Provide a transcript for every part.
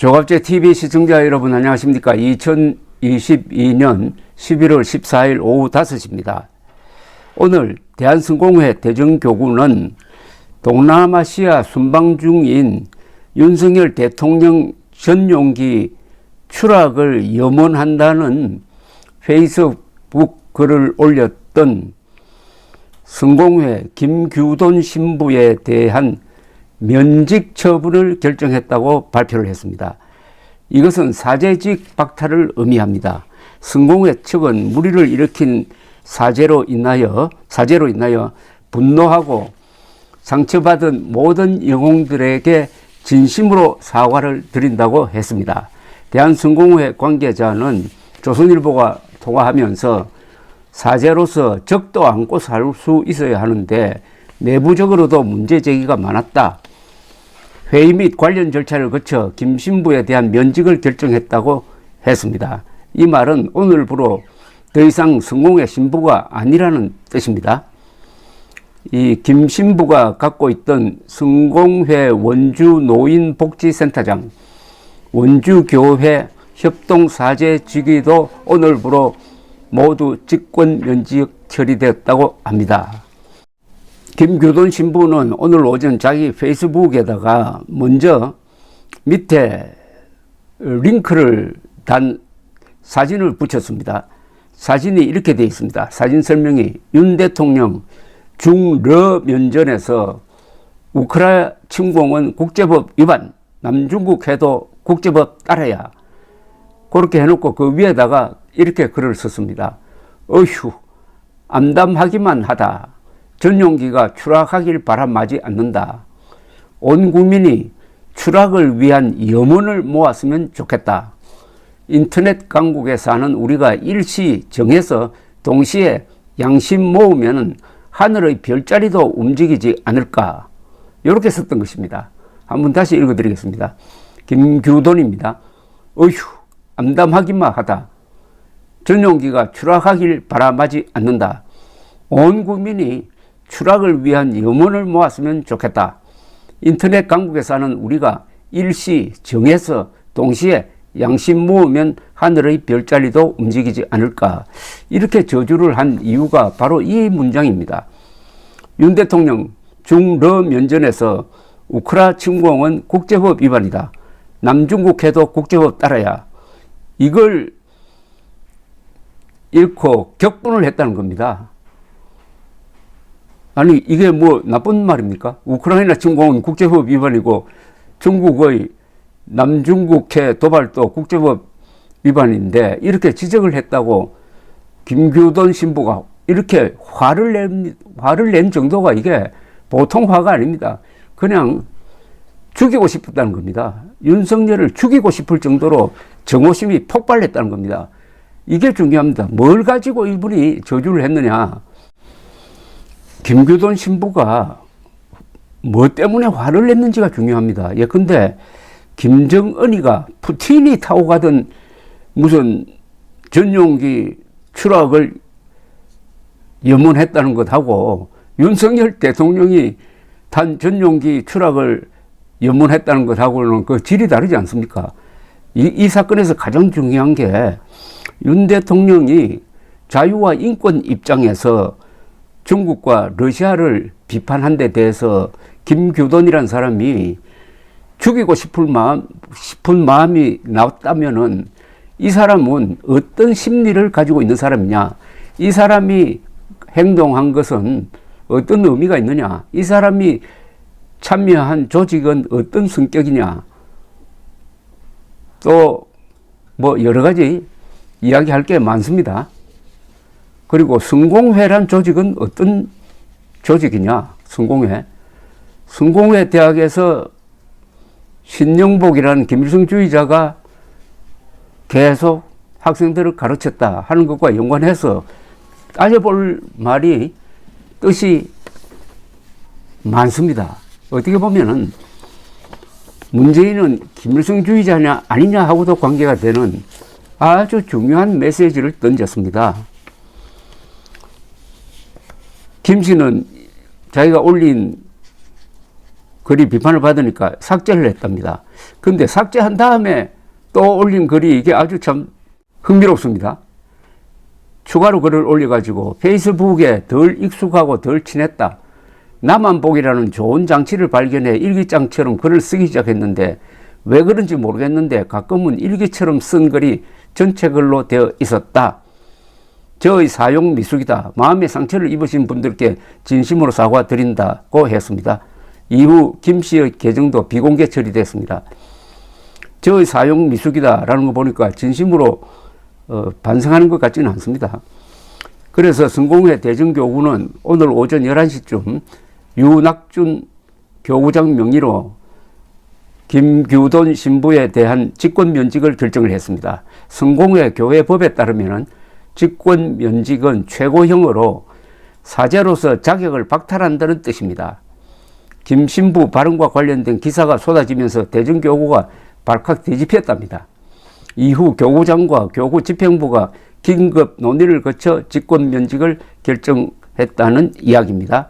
조갑제 TV 시청자 여러분 안녕하십니까. 2022년 11월 14일 오후 5시입니다. 오늘 대한성공회 대정교구는 동남아시아 순방 중인 윤석열 대통령 전용기 추락을 염원한다는 페이스북 글을 올렸던 성공회 김규돈 신부에 대한 면직 처분을 결정했다고 발표를 했습니다. 이것은 사제직 박탈을 의미합니다. 성공회 측은 무리를 일으킨 사제로 인하여 분노하고 상처받은 모든 영웅들에게 진심으로 사과를 드린다고 했습니다. 대한성공회 관계자는 조선일보가 통화하면서 사제로서 적도 안고 살 수 있어야 하는데 내부적으로도 문제 제기가 많았다. 회의 및 관련 절차를 거쳐 김 신부에 대한 면직을 결정했다고 했습니다. 이 말은 오늘부로 더 이상 성공회 신부가 아니라는 뜻입니다. 이 김 신부가 갖고 있던 성공회 원주 노인복지센터장, 원주교회 협동사제직위도 오늘부로 모두 직권 면직 처리되었다고 합니다. 김규돈 신부는 오늘 오전 자기 페이스북에다가 먼저 밑에 링크를 단 사진을 붙였습니다. 사진이 이렇게 되어 있습니다. 사진 설명이 윤 대통령 중러 면전에서 우크라이나 침공은 국제법 위반, 남중국 해도 국제법 따라야. 그렇게 해놓고 그 위에다가 이렇게 글을 썼습니다. 어휴, 암담하기만 하다. 전용기가 추락하길 바람하지 않는다. 온 국민이 추락을 위한 염원을 모았으면 좋겠다. 인터넷 강국에 사는 우리가 일시 정해서 동시에 양심 모으면 하늘의 별자리도 움직이지 않을까. 이렇게 썼던 것입니다. 한번 다시 읽어드리겠습니다. 김규돈입니다. 어휴, 암담하기만 하다. 전용기가 추락하길 바람하지 않는다. 온 국민이 추락을 위한 염원을 모았으면 좋겠다. 인터넷 강국에 사는 우리가 일시 정해서 동시에 양심 모으면 하늘의 별자리도 움직이지 않을까. 이렇게 저주를 한 이유가 바로 이 문장입니다. 윤 대통령 중러 면전에서 우크라이나 침공은 국제법 위반이다. 남중국 해도 국제법 따라야. 이걸 읽고 격분을 했다는 겁니다. 아니 이게 뭐 나쁜 말입니까? 우크라이나 침공은 국제법 위반이고 중국의 남중국해 도발도 국제법 위반인데 이렇게 지적을 했다고 김규돈 신부가 이렇게 화를 낸 정도가 이게 보통 화가 아닙니다. 그냥 죽이고 싶었다는 겁니다. 윤석열을 죽이고 싶을 정도로 정오심이 폭발했다는 겁니다. 이게 중요합니다. 뭘 가지고 이분이 저주를 했느냐. 김규돈 신부가 뭐 때문에 화를 냈는지가 중요합니다. 예컨대 김정은이가 푸틴이 타고 가던 무슨 전용기 추락을 염원했다는 것하고 윤석열 대통령이 탄 전용기 추락을 염원했다는 것하고는 그 질이 다르지 않습니까? 이 사건에서 가장 중요한 게 윤 대통령이 자유와 인권 입장에서 중국과 러시아를 비판한 데 대해서 김규돈이라는 사람이 죽이고 싶은 마음이 나왔다면은 이 사람은 어떤 심리를 가지고 있는 사람이냐, 이 사람이 행동한 것은 어떤 의미가 있느냐, 이 사람이 참여한 조직은 어떤 성격이냐, 또 뭐 여러 가지 이야기할 게 많습니다. 그리고 성공회란 조직은 어떤 조직이냐, 성공회 대학에서 신영복이라는 김일성주의자가 계속 학생들을 가르쳤다 하는 것과 연관해서 따져볼 말이 뜻이 많습니다. 어떻게 보면은 문재인은 김일성주의자냐 아니냐 하고도 관계가 되는 아주 중요한 메시지를 던졌습니다. 김 씨는 자기가 올린 글이 비판을 받으니까 삭제를 했답니다. 근데 삭제한 다음에 또 올린 글이 이게 아주 참 흥미롭습니다. 추가로 글을 올려가지고 페이스북에 덜 익숙하고 덜 친했다. 나만 보기라는 좋은 장치를 발견해 일기장처럼 글을 쓰기 시작했는데 왜 그런지 모르겠는데 가끔은 일기처럼 쓴 글이 전체 글로 되어 있었다. 저의 사용 미숙이다. 마음의 상처를 입으신 분들께 진심으로 사과드린다고 했습니다. 이후 김 씨의 계정도 비공개 처리됐습니다. 저의 사용 미숙이다 라는 거 보니까 진심으로 반성하는 것 같지는 않습니다. 그래서 성공회 대전교구는 오늘 오전 11시쯤 유낙준 교구장 명의로 김규돈 신부에 대한 직권면직을 결정을 했습니다. 성공회 교회법에 따르면 직권면직은 최고형으로 사제로서 자격을 박탈한다는 뜻입니다. 김 신부 발언과 관련된 기사가 쏟아지면서 대전교구가 발칵 뒤집혔답니다. 이후 교구장과 교구 집행부가 긴급 논의를 거쳐 직권면직을 결정했다는 이야기입니다.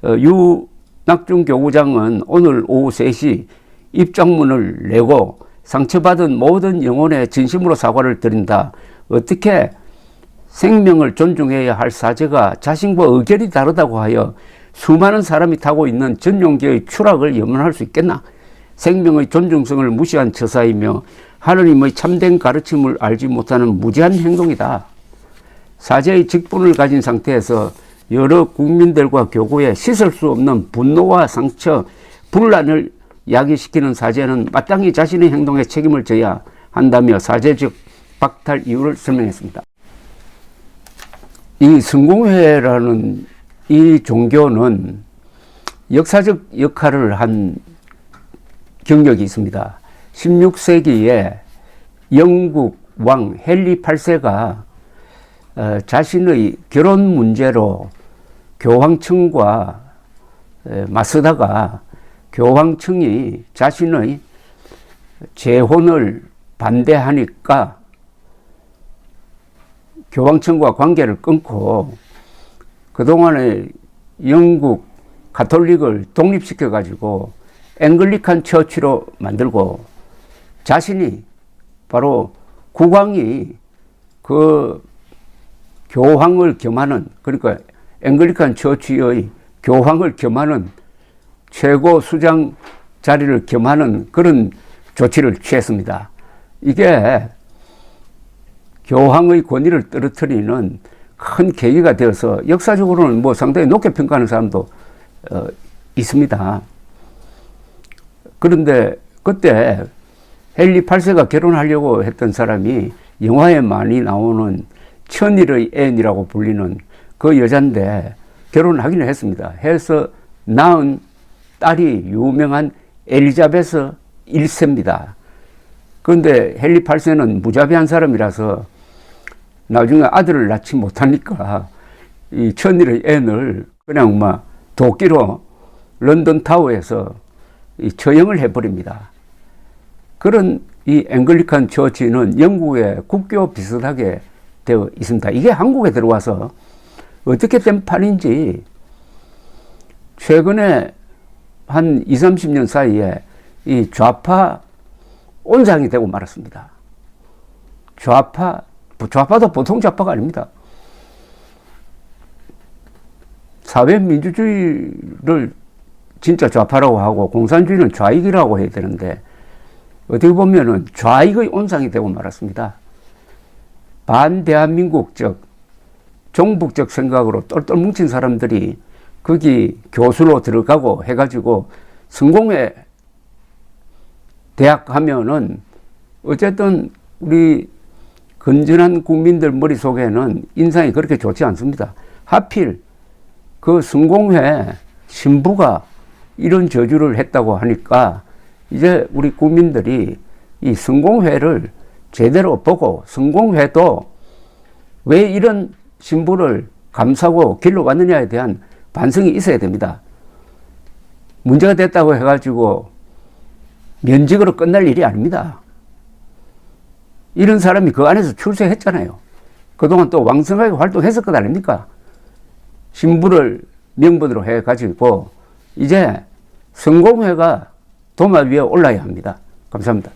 유낙준 교구장은 오늘 오후 3시 입장문을 내고 상처받은 모든 영혼에 진심으로 사과를 드린다. 어떻게 생명을 존중해야 할 사제가 자신과 의견이 다르다고 하여 수많은 사람이 타고 있는 전용기의 추락을 염원할 수 있겠나? 생명의 존중성을 무시한 처사이며 하느님의 참된 가르침을 알지 못하는 무지한 행동이다. 사제의 직분을 가진 상태에서 여러 국민들과 교구에 씻을 수 없는 분노와 상처, 분란을 야기시키는 사제는 마땅히 자신의 행동에 책임을 져야 한다며 사제적 박탈 이유를 설명했습니다. 이 성공회라는 이 종교는 역사적 역할을 한 경력이 있습니다. 16세기에 영국 왕 헨리 8세가 자신의 결혼 문제로 교황청과 맞서다가 교황청이 자신의 재혼을 반대하니까 교황청과 관계를 끊고 그동안에 영국 가톨릭을 독립시켜 가지고 앵글리칸 처치로 만들고 자신이 바로 국왕이 그 교황을 겸하는, 그러니까 앵글리칸 처치의 교황을 겸하는 최고 수장 자리를 겸하는 그런 조치를 취했습니다. 이게 교황의 권위를 떨어뜨리는 큰 계기가 되어서 역사적으로는 뭐 상당히 높게 평가하는 사람도 있습니다. 그런데 그때 헨리 8세가 결혼하려고 했던 사람이 영화에 많이 나오는 천일의 앤이라고 불리는 그 여잔데 결혼하기는 했습니다. 해서 낳은 딸이 유명한 엘리자베스 1세입니다. 그런데 헨리 8세는 무자비한 사람이라서 나중에 아들을 낳지 못하니까 이 천일의 앤을 그냥 막 도끼로 런던 타워에서 처형을 해버립니다. 그런 이 앵글리칸 처치는 영국의 국교 비슷하게 되어 있습니다. 이게 한국에 들어와서 어떻게 된 판인지 최근에 한 20, 30년 사이에 이 좌파 온상이 되고 말았습니다. 좌파도 보통 좌파가 아닙니다. 사회민주주의를 진짜 좌파라고 하고 공산주의는 좌익이라고 해야 되는데 어떻게 보면은 좌익의 온상이 되고 말았습니다. 반대한민국적 종북적 생각으로 똘똘 뭉친 사람들이 거기 교수로 들어가고 해가지고 성공회 대학 하면은 어쨌든 우리 건전한 국민들 머릿속에는 인상이 그렇게 좋지 않습니다. 하필 그 성공회 신부가 이런 저주를 했다고 하니까 이제 우리 국민들이 이 성공회를 제대로 보고 성공회도 왜 이런 신부를 감싸고 길러왔느냐에 대한 반성이 있어야 됩니다. 문제가 됐다고 해가지고 면직으로 끝날 일이 아닙니다. 이런 사람이 그 안에서 출세했잖아요. 그동안 또 왕성하게 활동했을 것 아닙니까? 신부를 명분으로 해가지고 이제 성공회가 도마 위에 올라야 합니다. 감사합니다.